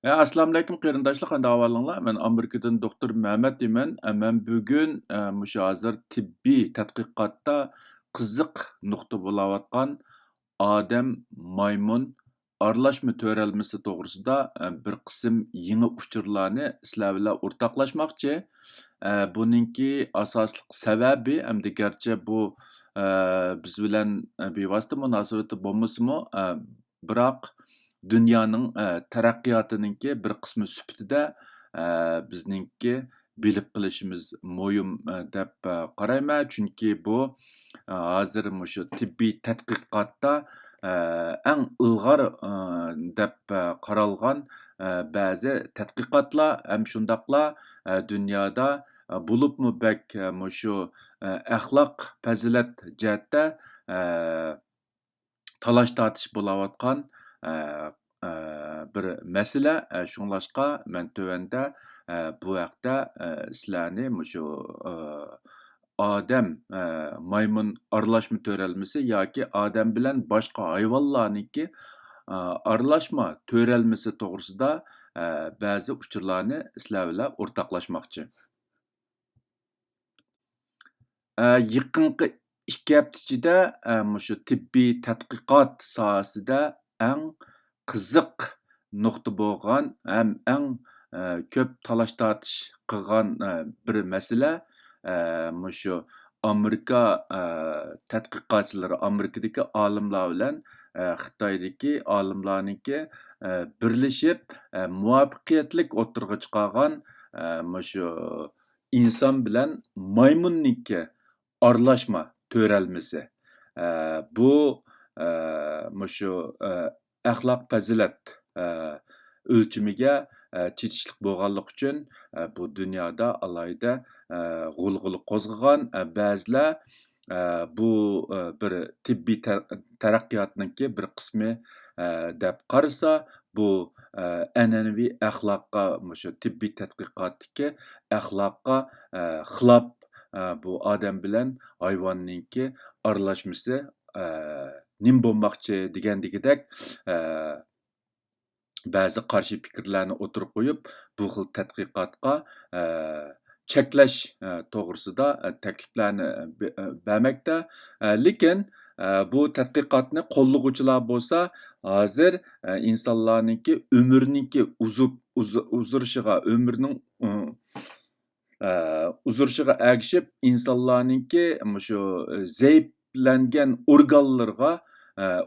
Assalomu alaykum qarindoshlar, qanday ahvolinglar? Men Amerikadan doktor Mehmet deyman. Men bugun mushu hozir tibbiy tadqiqotda qiziq nuqta bo'layotgan odam maymun aralashma to'ralmasi to'g'risida bir qism yangi uchurlarni sizlar bilan o'rtoqlashmoqchi. Buningki asosli sababi hamda garchi bu biz bilan bevosita munosabati bo'lmasimi, biroq dunyoning taraqqiyotininki bir qismi sifatida bizningki bilib qilishimiz muhim deb qarayman. Chunki bu hozir mushu tibbiy tadqiqotda eng ilg'or deb qaralgan ba'zi tadqiqotlar ham shundoqla dunyoda bo'libmi bak mushu axloq fazilat jihatda talash tortish bo'layotgan bir masala. Shunglashqa men tövəndə bu haqda sizlarni mushu odam maymun aralashma to'ralmasi yoki odam bilan boshqa hayvonlarniki aralashma to'ralmasi to'g'risida ba'zi uchurlarni sizlar bilan o'rtoqlashmoqchi. Yaqinqi 2 hafta ichida mushu tibbiy tadqiqot sohasida eng qiziq nuqta bo'lgan ham eng ko'p talash tortish qilgan bir masala mushu Amerika tadqiqotchilari, Amerikadagi olimlar bilan Xitoydagi olimlarniki birlashib muvaffaqiyatli o'tirg'a chiqargan mushu inson bilan maymunniki aralashma to'ralmasi. Bu mushu axloq fazilat o'lchimiga chetishlik bo'lganlik uchun bu dunyoda alayda g'ulg'ula qo'zg'agan. Ba'zilar bu bir tibbiy taraqqiyotningki bir qismi deb qarasa, bu an'anaviy axloqqa mushu tibbiy tadqiqotdagi axloqqa xilof bu odam bilan hayvonninki aralashmasi nim bo'lmoqchi degandagidek ba'zi qarshi fikrlarni o'tirib qo'yib, bu xil tadqiqotga cheklash to'g'risida takliflarni bermoqda. Lekin bu tadqiqotni qo'llovchilar bo'lsa, hozir insonlarniki umrniki uzurishiga, umrning uzurishiga ergishib insonlarniki mushu zaiflangan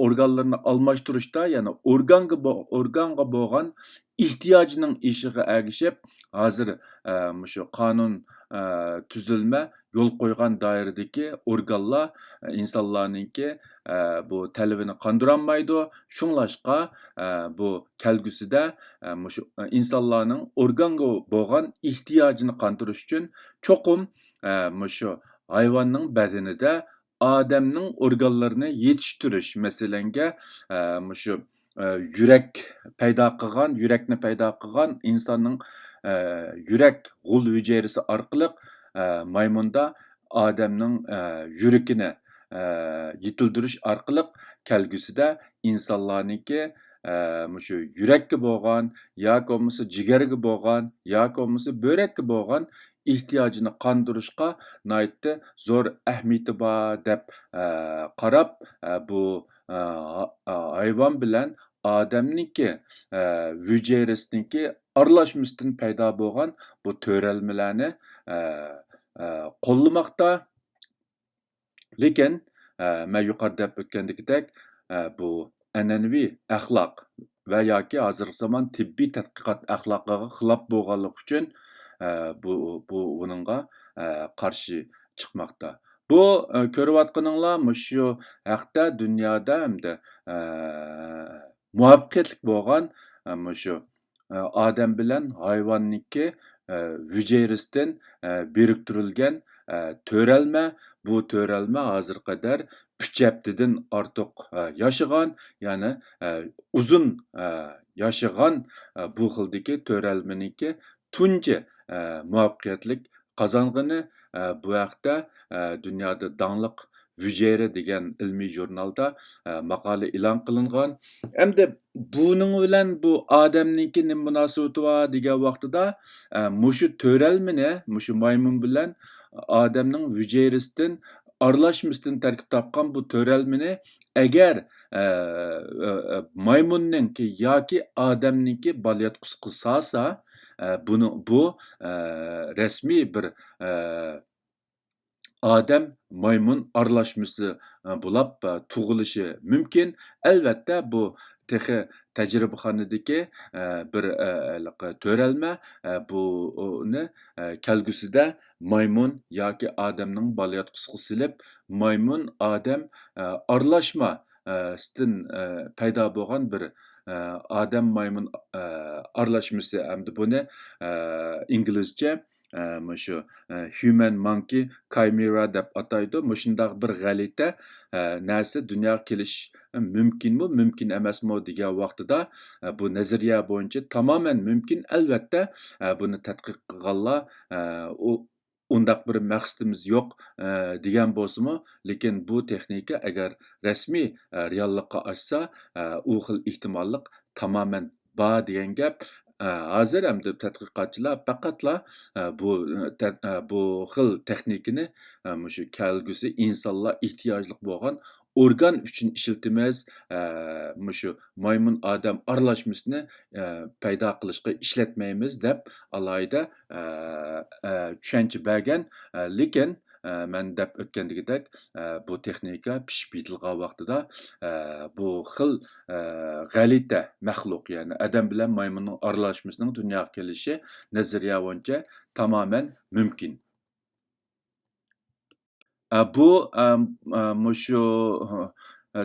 organlarni almashtirishda, ya'ni organga bo'lgan ehtiyojning ishiga ergishib, hozir mushu qonun tuzilma yo'l qo'ygan doiradagi organlar insonlarniki bu talabini qondirolmaydi. Shunglashqa bu kelgusida mushu insonlarning organga bo'lgan ehtiyojini qondirish uchun cho'qim mushu hayvonning badanida odamning organlarini yetishtirish, masalanga mushu yurakni paydo qilgan insonning yurak g'ul hujayrasi orqali maymunda odamning yurakini yetildirish orqali kelgusida insonlarniki mushu yurakka bo'lgan yoki bo'lmasa jigarga bo'lgan yoki bo'lmasa börekka bo'lgan ehtiyojini qondirishga nihoyatda zo'r ahamiyati bor deb qarab, bu hayvon bilan odamniki hujayrasiniki aralashmasdan paydo bo'lgan bu to'ralmalarni qo'llamoqda. Lekin men yuqorida deb o'tgandagidek bu an'anaviy axloq va yoki hozirgi zamon tibbiy tadqiqot axloqiga xilof bo'lganligi uchun bu buningga qarshi chiqmoqda. Bu ko'rayotganinglar mushu haqda dunyoda hamda muvaffaqiyatli bo'lgan mushu odam bilan hayvonniki hujayrasidan biriktirilgan to'ralma. Bu to'ralma hozir qadar 3 haftadan ortiq yashagan, ya'ni uzun yashagan bu xildagi to'ralmaniki tunji muvaffaqiyatli qozong'ini bu haqda dunyoda dangliq hücre degan ilmiy jurnalda maqola e'lon qilingan. Hamda buning bilan bu odamniki nima munosabati bor degan vaqtida mushu to'ralmini, mushu maymun bilan odamning hücresidan aralashmasdan tarkib topgan bu to'ralmini agar maymunninki yoki odamniki balyotqisi qilsa, bu resmiy bir odam maymun aralashması bo'lib tug'ilishi mumkin. Albatta bu texi tajribaxonadagi bir to'ralma buni kelgusida maymun yoki odamning balyotqisiga silib, maymun odam aralashma stin paydo bo'lgan bir odam maymun aralashması hamda buni inglizcha shu human monkey chimera deb ataydi. Mushundaq bir g'alati narsa dunyoga kelish mumkinmi, mumkin emasmi degan vaqtida bu nazariya bo'yicha tamoman mumkin. Albatta buni tadqiq qilganlar undaq bir maqsadimiz yo'q degan bo'lsa-mu, lekin bu texnika agar rasmiy reallikqa oshsa, u xil ehtimollik tamoman bor degan gap. Hozir hamda tadqiqotchilar faqatla bu xil texnikani shu kelgusi insonlar ehtiyojli bo'lgan organ uchun ishlatamiz, shu maymun odam aralashmasini paydo qilishga ishlatmaymiz deb alohida tushuncha bergan. Lekin men deb o'tgandagidek bu texnika pishib yetilgan vaqtida bu xil g'alati maxluq, ya'ni odam bilan maymunning aralashmasining dunyoga kelishi nazariya bo'yicha tamoman mumkin. Bu shu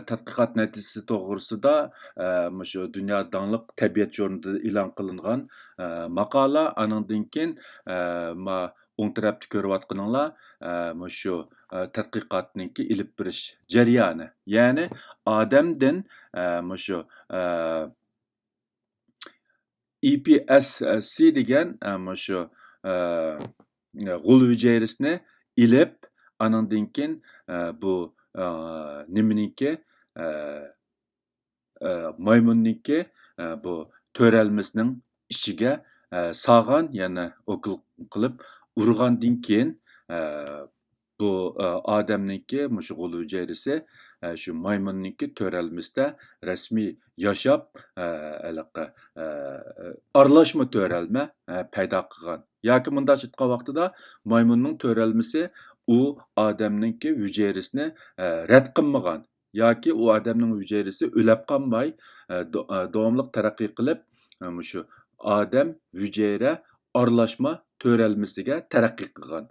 tadqiqot natijasi to'g'risida shu dunyo dangliq tabiat jurnalida e'lon qilingan maqola. Anandan keyin o'ng tarafda ko'rayotganinglar shu tadqiqotniki ilib berish jarayoni. Ya'ni odamdan shu EPSC degan shu g'ul hücresini ilib, anandan keyin bu nimaniki maymunniki bu to'ralmasining ichiga sog'an, yana o'kil qilib urgandan keyin bu odamniki shu g'ul hücresi shu maymunniki to'ralmasida rasmiy yashab aralashma to'ralma paydo qilgan. Yoki bunday aytgan vaqtida maymunning to'ralmasi u odamniki hücresini rad qilmagan yoki u odamning hücresi o'lab qolmay davomli taraqqiy qilib shu odam hücre aralashma to'ralmasiga taraqqiy qilgan.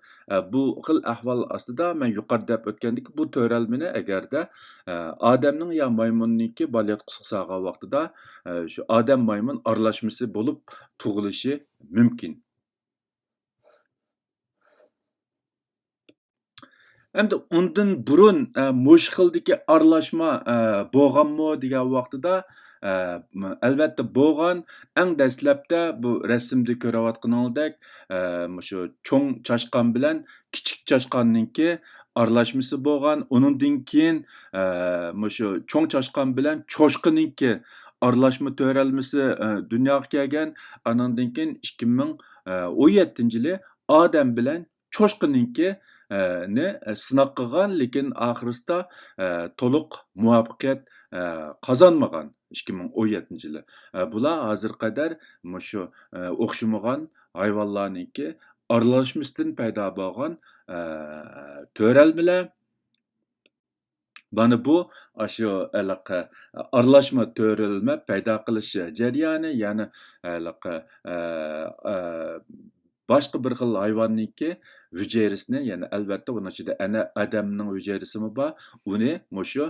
Bu xil ahvol ostida men yuqorida deb o'tgandek, bu to'ralmani agarda odamning yo maymunniki balyotqisiga solgan vaqtida shu odam maymun aralashmasi bo'lib tug'ilishi mumkin. Hamda undan burun mush xildagi aralashma bo'lganmi degan vaqtida albatta bo'lgan. Eng dastlabda bu rasmda ko'rayotganingdek shu cho'ng chashqon bilan kichik chashqonningki aralashmasi bo'lgan. Uningdan keyin shu cho'ng chashqon bilan cho'shqiningki aralashma to'ralmasi dunyoga kelgan. Anandan keyin 2017-yili odam bilan cho'shqiningki ni sinab qilgan, lekin oxirisida to'liq muvaffaqiyat qozonmagan 2017-yili. Bular hozir qadar shu o'xshamagan hayvonlarniki aralashmasdan paydo bo'lgan to'ralmalar. Bana bu shu aralashma to'ralma paydo qilish jarayoni, ya'ni boshqa bir xil hayvonniki hücresini, ya'ni albatta uning ichida ana odamning hücresimi bor, uni shu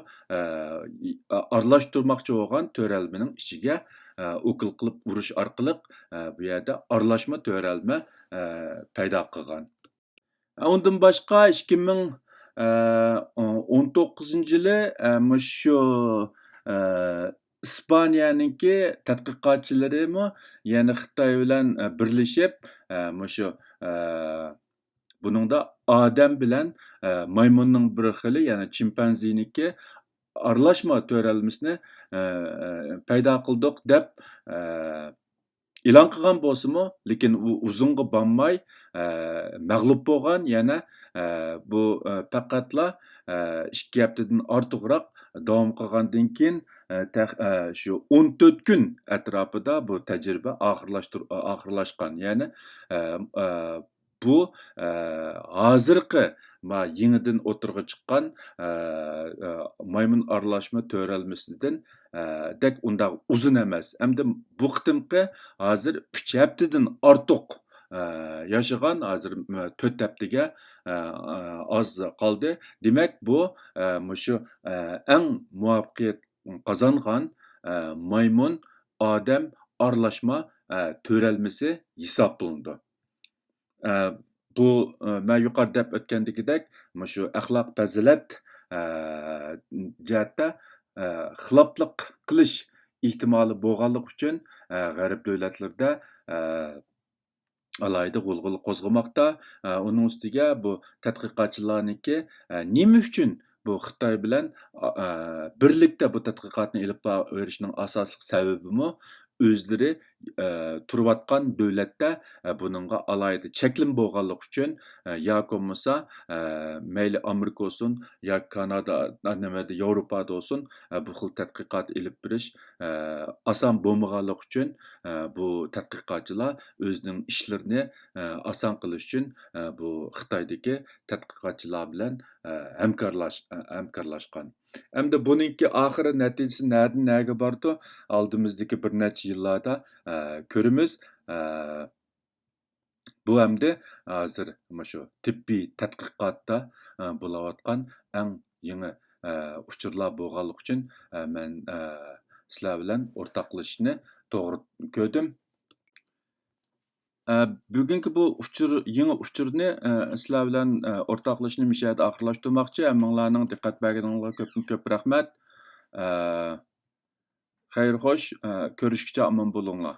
aralashtirmoqchi bo'lgan to'ralmaning ichiga o'kil qilib urish orqali bu yerda aralashma to'ralma paydo qilgan. Undan boshqa 2019-yili shu İspaniyanınki tadqiqotchilari yana Xitoy bilan birlashib shu buningda odam bilan maymunning bir xili, ya'ni chimpanziniki aralashma to'ralmasini paydo qildik deb e'lon qilgan bo'lsa-mu, lekin u uzunga bormay mag'lub bo'lgan, yana bu faqatla 2 haftadan ortiqroq davom qilgandan keyin shu 14 kun atrofida bu tajriba oxirlashgan. Ya'ni bu hozirgi yangidan o'tirg'i chiqqan maymun aralashma to'ralmasidan dek undaq uzun emas. Hamda bu qitimqi hozir 3 haftadan ortiq yaşagan, hozir 4 haftaga az qoldi. Demak, bu mushu eng muvaffaqiyat qozongan maymun odam aralashma to'ralmasi hisoblanadi. Bu men yuqorida deb o'tgandagidek, shu axloq fazilat jihatda xiloflik qilish ehtimoli bo'lganligi uchun g'arb davlatlarida alayda g'ulg'ula qo'zg'amoqda. Uning ustiga bu tadqiqotchilarniki nima uchun bu Xitoy bilan birlikda bu tadqiqotni ilib borishning asosli sababimi o'zlari turayotgan davlatda buningga alayda cheklim bo'lganligi uchun yoki bo'lmasa mayli Amerika olsun yoki Kanada, Yevropada olsun bu xil tadqiqot ilib berish oson bo'lmaganligi uchun bu tadqiqotchilar o'zining ishlarini oson qilish uchun bu Xitoydagi tadqiqotchilar bilan hamkorlashgan. Hamda buningki oxiri natijasi nerdan nerga bordi? Oldimizdagi bir necha yillarda ko'ramiz. Bu hamda hozir shu tibbiy tadqiqotda bo'layotgan eng yangi uchurlar bo'lganligi uchun men sizlar bilan o'rtoqlashishni to'g'ri ko'rdim. Bugungi bu yangi uchurni sizlar bilan o'rtoqlashishni shu yerda oxirlashtirmoqchi. Hammanglarning diqqat berganinglarga ko'p rahmat. Xayr xo'sh, ko'rishguncha omon bo'linglar.